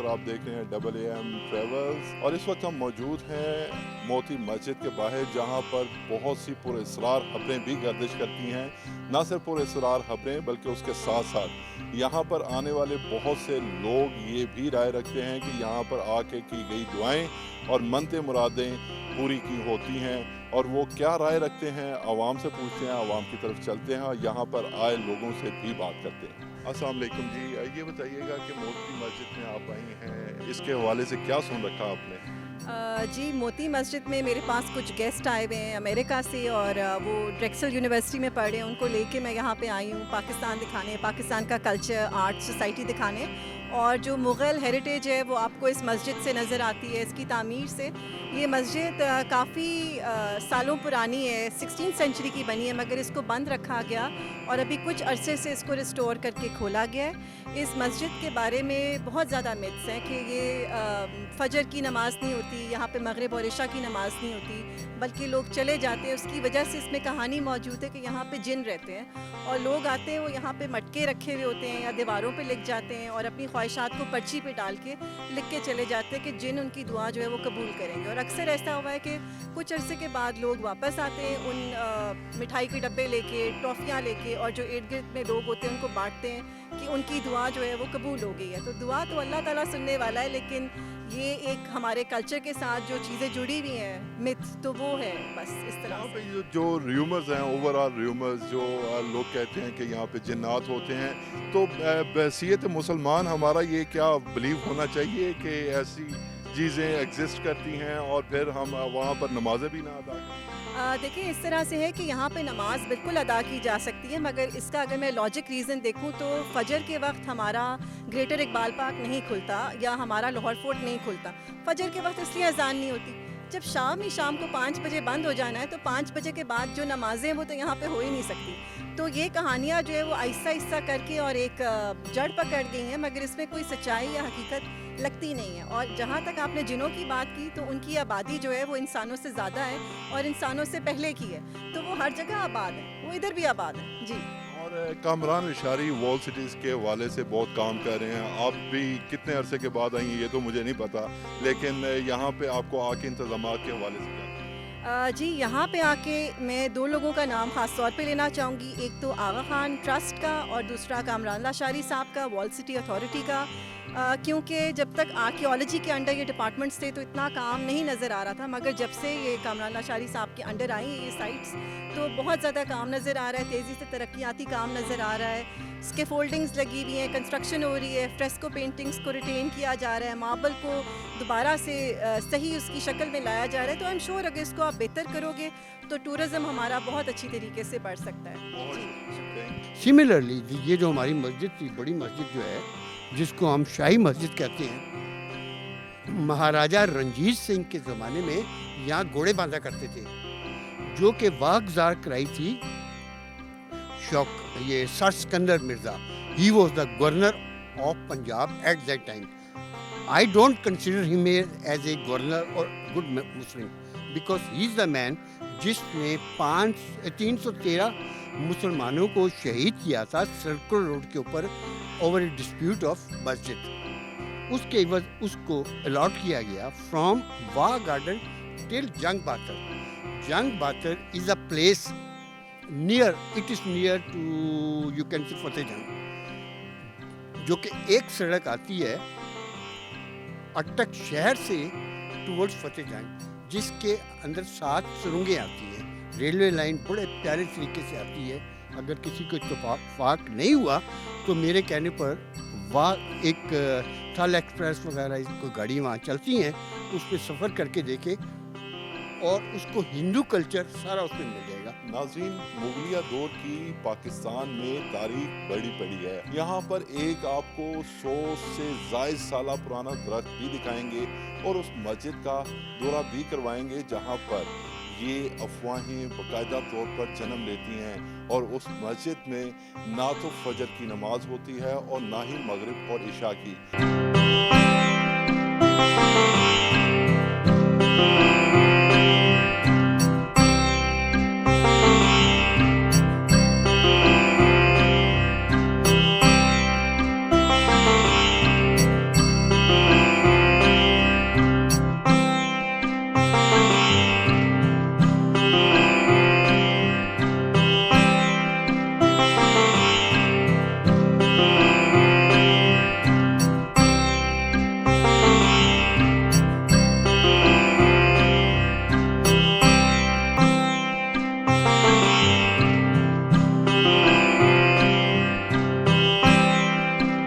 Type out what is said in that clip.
और आप देख रहे हैं AAM ट्रेवल्स। और इस वक्त हम मौजूद हैं मोती मस्जिद के बाहर, जहां पर बहुत सी पुरअसरार खबरें भी गर्दिश करती हैं। ना सिर्फ पुरअसरार खबरें बल्कि उसके साथ साथ यहाँ पर आने वाले बहुत से लोग ये भी राय रखते हैं कि यहाँ पर आके की गई दुआएं और मनते मुरादें पूरी की होती हैं। और वो क्या राय रखते हैं, आवाम से पूछते हैं, आवाम की तरफ चलते हैं और यहाँ पर आए लोगों से भी बात करते हैं। अस्सलाम वालेकुम जी, ये बताइएगा कि मोती मस्जिद में आप आई हैं, इसके हवाले से क्या सुन रखा आपने? जी, मोती मस्जिद में मेरे पास कुछ गेस्ट आए हुए हैं अमेरिका से, और वो ड्रेक्सल यूनिवर्सिटी में पढ़ रहे हैं। उनको लेके मैं यहाँ पे आई हूँ पाकिस्तान दिखाने, पाकिस्तान का कल्चर, आर्ट, सोसाइटी दिखाने। और जो मुग़ल हेरिटेज है वो आपको इस मस्जिद से नज़र आती है, इसकी तामीर से। ये मस्जिद काफ़ी सालों पुरानी है, 16th सेंचुरी की बनी है, मगर इसको बंद रखा गया और अभी कुछ अरसे से इसको रिस्टोर करके खोला गया है। इस मस्जिद के बारे में बहुत ज़्यादा मिथ्स हैं कि ये फ़जर की नमाज़ नहीं होती, यहाँ पे मगरिब और इशा की नमाज़ नहीं होती, बल्कि लोग चले जाते हैं। उसकी वजह से इसमें कहानी मौजूद है कि यहाँ पे जिन रहते हैं और लोग आते हैं, वो यहाँ पे मटके रखे हुए होते हैं या दीवारों पे लिख जाते हैं और अपनी ख्वाहिशात को पर्ची पे डाल के लिख के चले जाते हैं कि जिन उनकी दुआ जो है वो कबूल करेंगे। और अक्सर ऐसा हुआ है कि कुछ अरसे के बाद लोग वापस आते हैं उन मिठाई के डब्बे लेके, टॉफ़ियाँ लेके, और जो इर्द गिर्द में लोग होते हैं उनको बांटते हैं कि उनकी दुआ जो है वो कबूल हो गई है। तो दुआ तो अल्लाह ताला सुनने वाला है, लेकिन ये एक हमारे कल्चर के साथ जो चीज़ें जुड़ी हुई हैं, मिथ, तो वो है बस इस तरह यहाँ से। पे जो र्यूमर्स हैं, ओवरऑल र्यूमर्स जो लोग कहते हैं कि यहाँ पे जिन्नात होते हैं, तो बहसीयत मुसलमान हमारा ये क्या बिलीव होना चाहिए कि ऐसी चीज़ें एग्जिस्ट करती हैं और फिर हम वहाँ पर नमाज़ें भी ना अदा करें? देखिए, इस तरह से है कि यहाँ पे नमाज बिल्कुल अदा की जा सकती है, मगर इसका अगर मैं लॉजिक रीज़न देखूँ तो फ़जर के वक्त हमारा ग्रेटर इकबाल पार्क नहीं खुलता या हमारा लाहौर फोर्ट नहीं खुलता। फ़जर के वक्त इसलिए अजान नहीं होती। जब शाम को 5 बजे बंद हो जाना है, तो 5 बजे के बाद जो नमाज़ें वो तो यहाँ पे हो ही नहीं सकती। तो ये कहानियाँ जो है वो आहिस्ता आहिस्ता करके और एक जड़ पकड़ गई हैं, मगर इसमें कोई सच्चाई या हकीकत लगती नहीं है। और जहाँ तक आपने जिनों की बात की, तो उनकी आबादी जो है वो इंसानों से ज़्यादा है और इंसानों से पहले की है, तो वो हर जगह आबाद है, वो इधर भी आबाद है जी। और कामरान इशारी वॉल सिटीज़ के हवाले से बहुत काम कर रहे हैं। आप भी कितने अरसे के बाद आई हैं ये तो मुझे नहीं पता, लेकिन यहाँ पे आपको आके इंतज़ामात के हवाले से क्या? जी, यहाँ पे आके मैं 2 लोगों का नाम ख़ास तौर पे लेना चाहूँगी। एक तो आगा खान ट्रस्ट का और दूसरा कामरान लाशारी साहब का, वॉल सिटी अथॉरिटी का। क्योंकि जब तक आर्कियोलॉजी के अंडर ये डिपार्टमेंट्स थे तो इतना काम नहीं नज़र आ रहा था, मगर जब से ये कामरान लाशारी साहब के अंडर आई ये साइट्स, तो बहुत ज़्यादा काम नज़र आ रहा है, तेज़ी से तरक्याती काम नज़र आ रहा है। इसके फोल्डिंग्स लगी हुई हैं, कंस्ट्रक्शन हो रही है, फ्रेस्को पेंटिंग्स को रिटेन किया जा रहा है, मार्बल को दोबारा से सही उसकी शक्ल में लाया जा रहा है। तो आई एम श्योर अगर इसको आप बेहतर करोगे तो टूरिज़्म हमारा बहुत अच्छी तरीके से बढ़ सकता है। सिमिलरली ये जो हमारी मस्जिद थी, बड़ी मस्जिद जो है जिसको हम शाही मस्जिद कहते हैं, महाराजा रंजीत सिंह के ज़माने में यहाँ घोड़े बांधा करते थे, जो कि वागजार कराई थी ये sir Sikandar Mirza. He was the governor of Punjab at that time. I don't consider him as a governor और good Muslim, because he is the man जिसने 313 मुसलमानों को शहीद किया था सर्कुलर रोड के ऊपर ओवर ए डिस्प्यूट ऑफ मस्जिद। उसके एवज उसको अलॉट किया गया फ्रॉम वाह garden till Jang Batar. Jang Batar is a place near, it is near to you can say Fateh जंग, जो कि एक सड़क आती है अटक शहर से टुवर्ड्स फतेह जंग, जिसके अंदर 7 सुरंगें आती हैं। रेलवे लाइन बड़े प्यारे तरीके से आती है। अगर किसी को इत्तेफाक नहीं हुआ तो मेरे कहने पर वहाँ एक थल एक्सप्रेस वगैरह कोई गाड़ी वहाँ चलती हैं, उस पर सफ़र करके देखे और उसको हिंदू कल्चर सारा उसमें मिल जाएगा। नाज़रीन, मुगलिया दौर की पाकिस्तान में तारीख बड़ी पड़ी है। यहाँ पर एक आपको 100 से ज़ायद साल पुराना दरख्त भी दिखाएंगे और उस मस्जिद का दौरा भी करवाएंगे जहाँ पर ये अफवाहें बाकायदा तौर पर जन्म लेती हैं। और उस मस्जिद में ना तो फजर की नमाज होती है और ना ही मगरिब और इशा की।